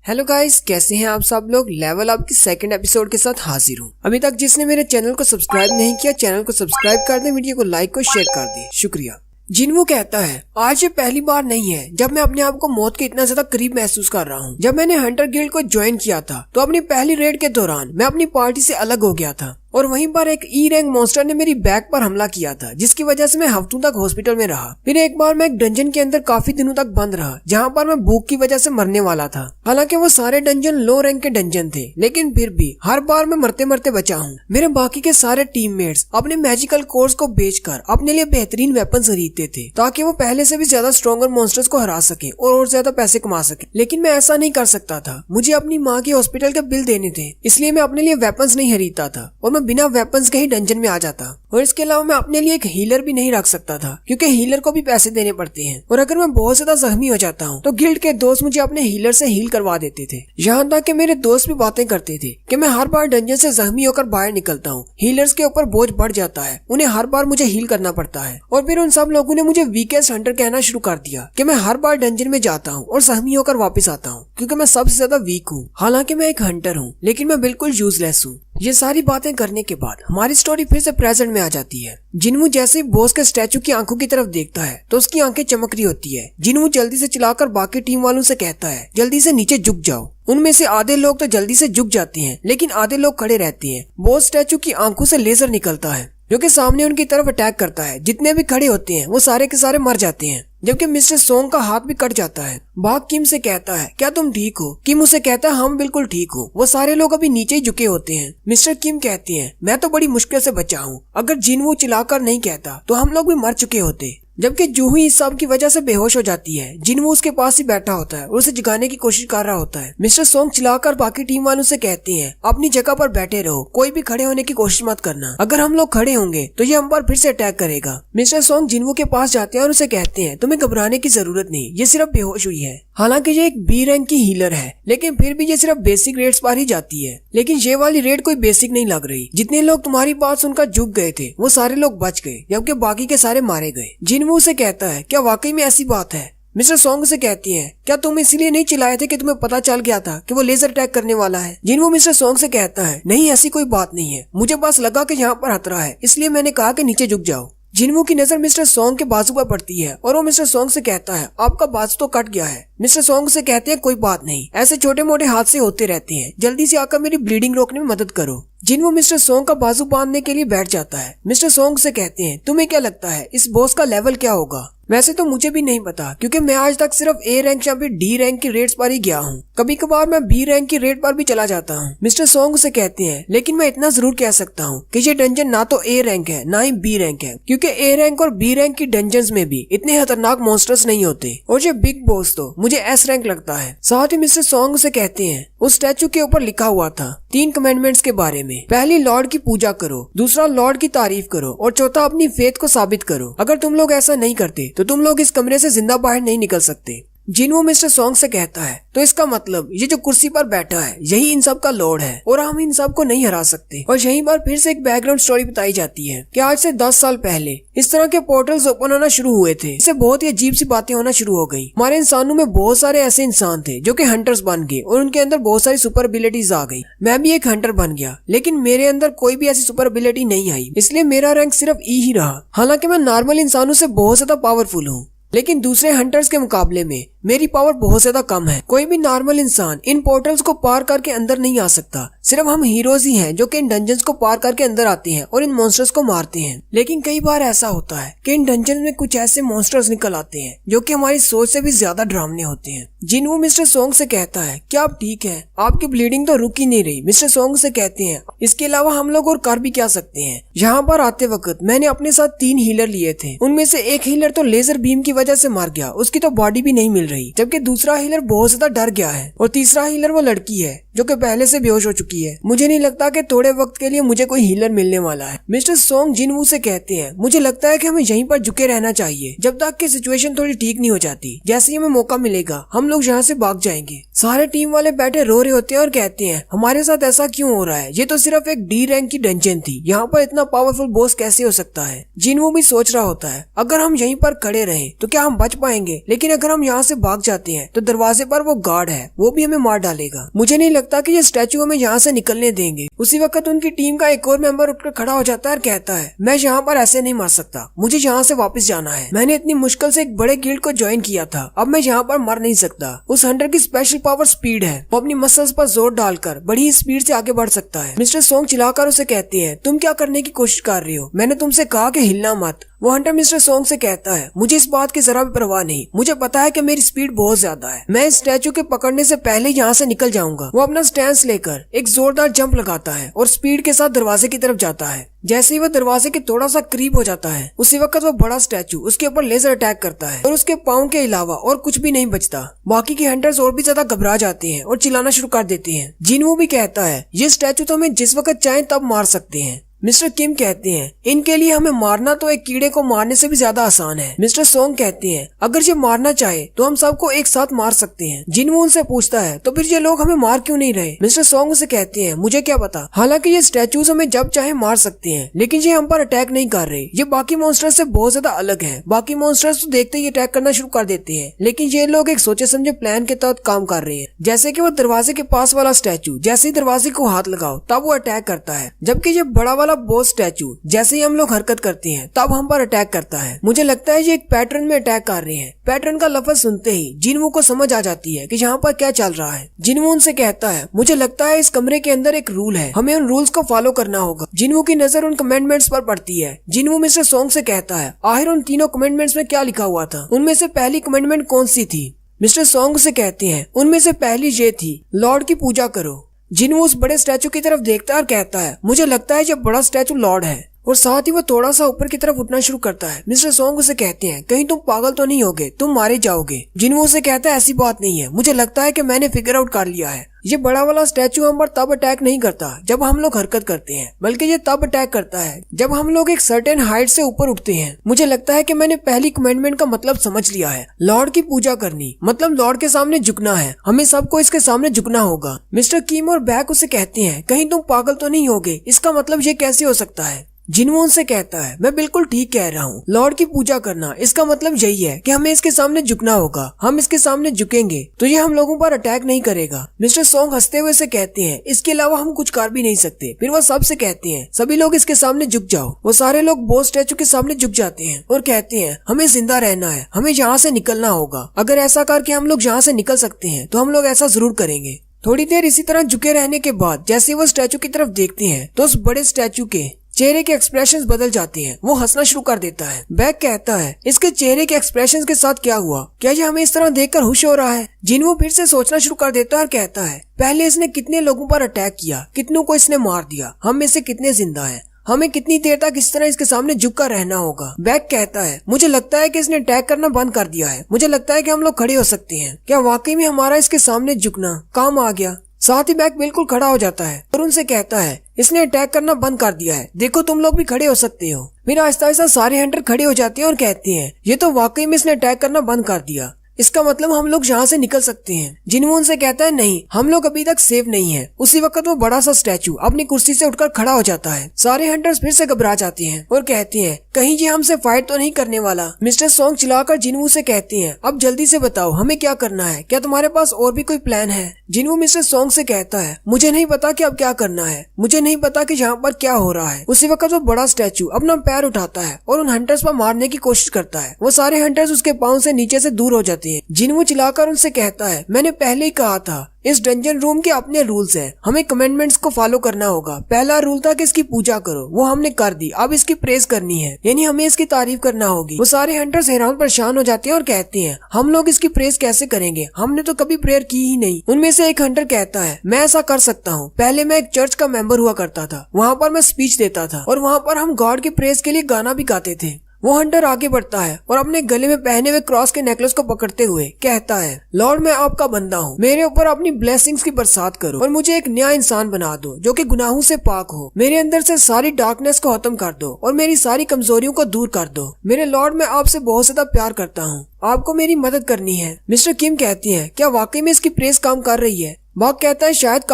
Hello guys, कैसे हैं आप सब लोग। लेवल अप की सेकंड एपिसोड के साथ हाजिर हूँ। अभी तक जिसने मेरे चैनल को सब्सक्राइब नहीं किया, चैनल को सब्सक्राइब कर दे, वीडियो को लाइक और शेयर कर दे, शुक्रिया। जिनवू कहता है, आज ये पहली बार नहीं है जब मैं अपने आप को मौत के इतना ज्यादा करीब महसूस कर रहा हूँ। जब मैंने हंटर गिल्ड को ज्वाइन किया था तो अपनी पहली रेड के दौरान मैं अपनी पार्टी से अलग हो गया था और वहीं पर एक ई रैंक मॉन्स्टर ने मेरी बैक पर हमला किया था, जिसकी वजह से मैं हफ्तों तक हॉस्पिटल में रहा। फिर एक बार मैं एक डंजन के अंदर काफी दिनों तक बंद रहा, जहाँ पर मैं भूख की वजह से मरने वाला था। हालांकि वो सारे डंजन लो रैंक के डंजन थे, लेकिन फिर भी हर बार मैं मरते मरते बचा हूँ। मेरे बाकी के सारे टीममेट्स अपने मैजिकल कोर्स को बेचकर अपने लिए बेहतरीन वेपन खरीदते थे, ताकि वो पहले से भी ज्यादा स्ट्रॉन्गर मॉन्स्टर्स को हरा सके और ज्यादा पैसे कमा सके। लेकिन मैं ऐसा नहीं कर सकता था। मुझे अपनी माँ के हॉस्पिटल के बिल देने थे, इसलिए मैं अपने लिए वेपन्स नहीं खरीदता था और मैं बिना वेपन्स के डंजन में आ जाता। और इसके अलावा मैं अपने लिए एक हीलर भी नहीं रख सकता था, क्योंकि हीलर को भी पैसे देने पड़ते हैं। और अगर मैं बहुत ज्यादा जख्मी हो जाता हूँ तो गिल्ड के दोस्त मुझे अपने हीलर से हील करवा देते थे। यहाँ तक कि मेरे दोस्त भी बातें करते थे कि मैं हर बार डंजन से जख्मी होकर बाहर निकलता हूँ, हीलर्स के ऊपर बोझ बढ़ जाता है, उन्हें हर बार मुझे हील करना पड़ता है। और फिर उन सब लोगों ने मुझे वीकेस्ट हंटर कहना शुरू कर दिया कि मैं हर बार डंजन में जाता हूँ और जख्मी होकर वापस आता हूँ, क्योंकि मैं सबसे ज्यादा वीक हूँ। हालांकि मैं एक हंटर हूँ, लेकिन मैं बिल्कुल यूजलेस हूँ। ये सारी बातें करने के बाद हमारी स्टोरी फिर से प्रेजेंट में आ जाती है। जिनवू जैसे ही बॉस के स्टैचू की आंखों की तरफ देखता है तो उसकी आंखें चमक रही होती है। जिनवू जल्दी से चिल्लाकर बाकी टीम वालों से कहता है, जल्दी से नीचे झुक जाओ। उनमें से आधे लोग तो जल्दी से झुक जाते हैं, लेकिन आधे लोग खड़े रहते हैं। बॉस स्टैचू की आंखों से लेजर निकलता है जो कि सामने उनकी तरफ अटैक करता है। जितने भी खड़े होते हैं वो सारे के सारे मर जाते हैं, जबकि मिस्टर सोंग का हाथ भी कट जाता है। बाग किम से कहता है, क्या तुम ठीक हो? किम उसे कहता है, हम बिल्कुल ठीक हो। वो सारे लोग अभी नीचे ही झुके होते हैं। मिस्टर किम कहते हैं, मैं तो बड़ी मुश्किल से बचा हूँ। अगर जिनवू चिल्लाकर नहीं कहता तो हम लोग भी मर चुके होते। जबकि जूही इस सब की वजह से बेहोश हो जाती है। जिनवू उसके पास ही बैठा होता है और उसे जगाने की कोशिश कर रहा होता है। मिस्टर सोंग चिल्लाकर बाकी टीम वालों से कहते हैं, अपनी जगह पर बैठे रहो, कोई भी खड़े होने की कोशिश मत करना। अगर हम लोग खड़े होंगे तो ये हम पर फिर से अटैक करेगा। मिस्टर सोंग जिनवू के पास जाते हैं और उसे कहते हैं, तुम्हें घबराने की जरूरत नहीं, ये सिर्फ बेहोश हुई है। हालांकि ये एक बी रैंक की हीलर है, लेकिन फिर भी ये सिर्फ बेसिक रेड्स पर ही जाती है। लेकिन ये वाली रेड कोई बेसिक नहीं लग रही। जितने लोग तुम्हारी बात सुनकर झुक गए थे वो सारे लोग बच गए, जबकि बाकी के सारे मारे गए। जिनवू से कहता है, क्या वाकई में ऐसी बात है? मिस्टर सोंग से कहती है, क्या तुम इसलिए नहीं चिल्लाए थे कि तुम्हें पता चल गया था कि वो लेजर अटैक करने वाला है? जिनवू मिस्टर सोंग से कहता है, नहीं ऐसी कोई बात नहीं है, मुझे बस लगा कि यहाँ पर खतरा है, इसलिए मैंने कहा कि नीचे झुक जाओ। जिनवू की नजर मिस्टर सोंग के बाजू पर पड़ती है और वो मिस्टर सोंग से कहता है, आपका बाजू तो कट गया है। मिस्टर सोंग से कहते हैं, कोई बात नहीं, ऐसे छोटे मोटे हादसे होते रहते हैं, जल्दी से आकर मेरी ब्लीडिंग रोकने में मदद करो। जिनवू मिस्टर सोंग का बाजू बांधने के लिए बैठ जाता है। मिस्टर सोंग से कहते हैं, तुम्हें क्या लगता है इस बॉस का लेवल क्या होगा? वैसे तो मुझे भी नहीं पता, क्योंकि मैं आज तक सिर्फ ए रैंक या फिर डी रैंक की रेड्स पर ही गया हूँ। कभी कभार मैं बी रैंक की रेड पर भी चला जाता हूँ। मिस्टर सोंग से कहते हैं, लेकिन मैं इतना जरूर कह सकता हूँ कि ये डंजन ना तो ए रैंक है ना ही बी रैंक है, क्योंकि ए रैंक और बी रैंक की डंजन्स में भी इतने खतरनाक मॉन्स्टर्स नहीं होते। और ये बिग बॉस तो मुझे एस रैंक लगता है। साथ ही मिस्टर सोंग से कहते हैं, उस स्टैचू के ऊपर लिखा हुआ था 3 कमेंडमेंट्स के बारे में। पहली, लॉर्ड की पूजा करो, दूसरा लॉर्ड की तारीफ करो, और चौथा, अपनी फेथ को साबित करो। अगर तुम लोग ऐसा नहीं करते तो तुम लोग इस कमरे से जिंदा बाहर नहीं निकल सकते। जिनवू मिस्टर सोंग से कहता है, तो इसका मतलब ये जो कुर्सी पर बैठा है यही इन सब का लॉर्ड है और हम इन सब को नहीं हरा सकते। और यहीं पर फिर से एक बैकग्राउंड स्टोरी बताई जाती है कि आज से 10 साल पहले इस तरह के पोर्टल्स ओपन होना शुरू हुए थे। इससे बहुत ही अजीब सी बातें होना शुरू हो गई। हमारे इंसानों में बहुत सारे ऐसे इंसान थे जो कि हंटर्स बन गए और उनके अंदर बहुत सारी सुपर एबिलिटीज आ गई। मैं भी एक हंटर बन गया, लेकिन मेरे अंदर कोई भी ऐसी सुपर एबिलिटी नहीं आई, इसलिए मेरा रैंक सिर्फ ई ही रहा। हालांकि मैं नॉर्मल इंसानों से बहुत ज्यादा पावरफुल हूँ, लेकिन दूसरे हंटर्स के मुकाबले में मेरी पावर बहुत ज्यादा कम है। कोई भी नॉर्मल इंसान इन पोर्टल्स को पार करके अंदर नहीं आ सकता। सिर्फ हम हीरोज ही हैं जो कि इन डंजन्स को पार करके अंदर आते हैं और इन मॉन्स्टर्स को मारते हैं। लेकिन कई बार ऐसा होता है कि इन डंजन में कुछ ऐसे मॉन्स्टर्स निकल आते हैं जो कि हमारी सोच से भी ज्यादा डरावने होते हैं। जिनवू मिस्टर सोंग से कहता है, क्या आप ठीक है? आपकी ब्लीडिंग तो रुक ही नहीं रही। मिस्टर सोंग से कहते हैं, इसके अलावा हम लोग और कर भी क्या सकते हैं? यहाँ पर आते वक्त मैंने अपने साथ 3 हीलर लिए थे। उनमें से एक हीलर तो लेजर बीम की वजह से मार गया, उसकी तो बॉडी भी नहीं मिल रही, जबकि दूसरा हीलर बहुत ज्यादा डर गया है और तीसरा हीलर वो लड़की है जो कि पहले से बेहोश हो चुकी है। मुझे नहीं लगता कि थोड़े वक्त के लिए मुझे कोई हीलर मिलने वाला है। मिस्टर सोंग जिनवू से कहते हैं, मुझे लगता है कि हमें यहीं पर झुके रहना चाहिए जब तक कि सिचुएशन थोड़ी ठीक नहीं हो जाती। जैसे ही हमें मौका मिलेगा हम लोग यहाँ से भाग जाएंगे। सारे टीम वाले बैठे रो रहे होते हैं और कहते हैं, हमारे साथ ऐसा क्यों हो रहा है? ये तो सिर्फ एक डी रैंक की डंजन थी, यहाँ पर इतना पावरफुल बॉस कैसे हो सकता है? जिनवू भी सोच रहा होता है, अगर हम यहीं पर खड़े रहे तो क्या हम बच पाएंगे? लेकिन अगर हम यहाँ से भाग जाते हैं तो दरवाजे पर वो गार्ड है, वो भी हमें मार डालेगा। मुझे नहीं लगता कि ये स्टैचू हमें यहाँ से निकलने देंगे। उसी वक्त उनकी टीम का एक और मेंबर उठकर खड़ा हो जाता है और कहता है, मैं यहाँ पर ऐसे नहीं मर सकता, मुझे यहाँ से वापस जाना है। मैंने इतनी मुश्किल से एक बड़े गिल्ड को ज्वाइन किया था, अब मैं यहाँ पर मर नहीं सकता। उस हंटर की स्पेशल पावर स्पीड है, वो अपनी मसल्स पर जोर डालकर बड़ी स्पीड से आगे बढ़ सकता है। मिस्टर सोंग चिल्लाकर उसे कहती है, तुम क्या करने की कोशिश कर रही हो? मैंने तुमसे कहा कि हिलना मत। वो हंटर मिस्टर सोंग से कहता है, मुझे इस बात की जरा भी परवाह नहीं, मुझे पता है कि मेरी स्पीड बहुत ज्यादा है, मैं इस स्टैचू के पकड़ने से पहले यहाँ से निकल जाऊंगा। वो अपना स्टैंस लेकर एक जोरदार जंप लगाता है और स्पीड के साथ दरवाजे की तरफ जाता है। जैसे ही वो दरवाजे के थोड़ा सा करीब हो जाता है, उसी वक्त वो बड़ा स्टैचू उसके ऊपर लेजर अटैक करता है और उसके पाँव के अलावा और कुछ भी नहीं बचता। बाकी के हंटर्स और भी ज्यादा घबरा जाते हैं और चिल्लाना शुरू कर देते हैं। जिनवू भी कहता है, ये स्टैचू तो हमें जिस वक्त चाहे तब मार सकते हैं। मिस्टर किम कहते हैं, इनके लिए हमें मारना तो एक कीड़े को मारने से भी ज्यादा आसान है। मिस्टर सोंग कहते हैं, अगर ये मारना चाहे तो हम सबको एक साथ मार सकते हैं। जिनवू उनसे पूछता है, तो फिर ये लोग हमें मार क्यों नहीं रहे? मिस्टर सोंग उसे कहते हैं, मुझे क्या पता, हालांकि ये स्टैचूज हमें जब चाहे मार सकते हैं, लेकिन ये हम पर अटैक नहीं कर रहे। ये बाकी मॉन्स्टर्स से बहुत ज्यादा अलग है। बाकी मॉन्स्टर्स तो देखते ही अटैक करना शुरू कर देते हैं, लेकिन ये लोग एक सोचे समझे प्लान के तहत काम कर रहे हैं। जैसे कि वो दरवाजे के पास वाला स्टैचू जैसे ही दरवाजे को हाथ लगाओ तब वो अटैक करता है, जबकि ये बड़ा वाला बॉस स्टैचू जैसे ही हम लोग हरकत करते हैं तब हम पर अटैक करता है। मुझे लगता है ये एक पैटर्न में अटैक कर रहे हैं। पैटर्न का लफ्ज सुनते ही जिनवू को समझ आ जाती है कि यहाँ पर क्या चल रहा है। जिनवू उनसे कहता है, मुझे लगता है इस कमरे के अंदर एक रूल है, हमें उन रूल्स को फॉलो करना होगा। जिनवू की नजर उन कमेंडमेंट्स पर पड़ती है। जिनवू मिस्टर सोंग से कहता है, आखिर उन तीनों कमेंडमेंट्स में क्या लिखा हुआ था? उनमें से पहली कमेंडमेंट कौन सी थी? मिस्टर सोंग से कहते हैं, उनमें से पहली ये थी, लॉर्ड की पूजा करो। जिनवू उस बड़े स्टैचू की तरफ देखता है और कहता है, मुझे लगता है ये बड़ा स्टैचू लॉर्ड है, और साथ ही वो थोड़ा सा ऊपर की तरफ उठना शुरू करता है। मिस्टर सोंग उसे कहते हैं, कहीं तुम पागल तो नहीं होगे, तुम मारे जाओगे। जिनवू उसे कहता है, ऐसी बात नहीं है, मुझे लगता है कि मैंने फिगर आउट कर लिया है। ये बड़ा वाला स्टैचू हम पर तब अटैक नहीं करता जब हम लोग हरकत करते हैं, बल्कि ये तब अटैक करता है जब हम लोग एक सर्टेन हाइट से ऊपर उठते हैं। मुझे लगता है कि मैंने पहली कमेंडमेंट का मतलब समझ लिया है। लॉर्ड की पूजा करनी मतलब लॉर्ड के सामने झुकना है, हमें सबको इसके सामने झुकना होगा। मिस्टर किम और बैक उसे कहते हैं, कहीं तुम पागल तो नहीं होगे, इसका मतलब ये कैसे हो सकता है? जिनवू उनसे कहता है, मैं बिल्कुल ठीक कह रहा हूँ, लॉर्ड की पूजा करना इसका मतलब यही है कि हमें इसके सामने झुकना होगा। हम इसके सामने झुकेंगे तो ये हम लोगों पर अटैक नहीं करेगा। मिस्टर सोंग हंसते हुए से कहते हैं, इसके अलावा हम कुछ कर भी नहीं सकते। फिर वो सबसे कहते हैं, सभी लोग इसके सामने झुक जाओ। वो सारे लोग बॉस स्टैचू के सामने झुक जाते हैं और कहते हैं, हमें जिंदा रहना है, हमें यहाँ से निकलना होगा। अगर ऐसा करके हम लोग यहाँ से निकल सकते हैं तो हम लोग ऐसा जरूर करेंगे। थोड़ी देर इसी तरह झुके रहने के बाद जैसे वो स्टैचू की तरफ देखते हैं तो उस बड़े स्टैचू के चेहरे के एक्सप्रेशंस बदल जाते हैं। वो हंसना शुरू कर देता है। बैक कहता है, इसके चेहरे के एक्सप्रेशंस के साथ क्या हुआ? क्या ये हमें इस तरह देखकर खुश हो रहा है? जिनवू फिर से सोचना शुरू कर देता है और कहता है, पहले इसने कितने लोगों पर अटैक किया, कितनों को इसने मार दिया, हम में से कितने जिंदा हैं, हमें कितनी देर तक इस तरह इसके सामने झुक कर रहना होगा? बैक कहता है, मुझे लगता है कि इसने अटैक करना बंद कर दिया है, मुझे लगता है कि हम लोग खड़े हो सकते हैं। क्या वाकई में हमारा इसके सामने झुकना काम आ गया? साथ ही बैक बिल्कुल खड़ा हो जाता है और उनसे कहता है, इसने अटैक करना बंद कर दिया है, देखो तुम लोग भी खड़े हो सकते हो। फिर आहिस्ता आहिस्ता सारे हंटर खड़े हो जाते हैं और कहते हैं, ये तो वाकई में इसने अटैक करना बंद कर दिया, इसका मतलब हम लोग यहाँ से निकल सकते हैं। जिनवू उनसे कहता है, नहीं, हम लोग अभी तक सेफ नहीं है। उसी वक्त वो बड़ा सा स्टैचू अपनी कुर्सी से उठकर खड़ा हो जाता है। सारे हंटर्स फिर से घबरा जाते हैं और कहते हैं, कहीं ये हमसे फाइट तो नहीं करने वाला। मिस्टर सोंग चिल्लाकर जिनवू से कहते हैं, अब जल्दी से बताओ हमें क्या करना है, क्या तुम्हारे पास और भी कोई प्लान है? जिनवू मिस्टर सोंग से कहता है, मुझे नहीं पता कि अब क्या करना है, मुझे नहीं पता कि यहाँ पर क्या हो रहा है। उसी वक्त वो बड़ा स्टैचू अपना पैर उठाता है और उन हंटर्स पर मारने की कोशिश करता है। वो सारे हंटर्स उसके पाँव से नीचे से दूर हो जाते हैं। जिनवू चिल्लाकर उनसे कहता है, मैंने पहले ही कहा था, इस डंजन रूम के अपने रूल्स हैं, हमें कमेंडमेंट्स को फॉलो करना होगा। पहला रूल था कि इसकी पूजा करो, वो हमने कर दी, अब इसकी प्रेज करनी है, यानी हमें इसकी तारीफ करना होगी। वो सारे हंटर्स हैरान परेशान हो जाते हैं और कहते हैं, हम लोग इसकी प्रेज कैसे करेंगे, हमने तो कभी प्रेयर की ही नहीं। उनमें से एक हंटर कहता है, मैं ऐसा कर सकता हूँ, पहले मैं एक चर्च का मेंबर हुआ करता था, वहाँ पर मैं स्पीच देता था और वहाँ पर हम गॉड की प्रेज के लिए गाना भी गाते थे। वो हंटर आगे बढ़ता है और अपने गले में पहने हुए क्रॉस के नेकलेस को पकड़ते हुए कहता है, लॉर्ड मैं आपका बंदा हूँ, मेरे ऊपर अपनी ब्लेसिंग्स की बरसात करो और मुझे एक नया इंसान बना दो जो कि गुनाहों से पाक हो। मेरे अंदर से सारी डार्कनेस को खत्म कर दो और मेरी सारी कमजोरियों को दूर कर दो। मेरे लॉर्ड मैं आपसे बहुत ज्यादा प्यार करता हूँ, आपको मेरी मदद करनी है। मिस्टर किम कहती है, क्या वाकई में इसकी प्रेस काम कर रही है? बॉक कहता है, शायद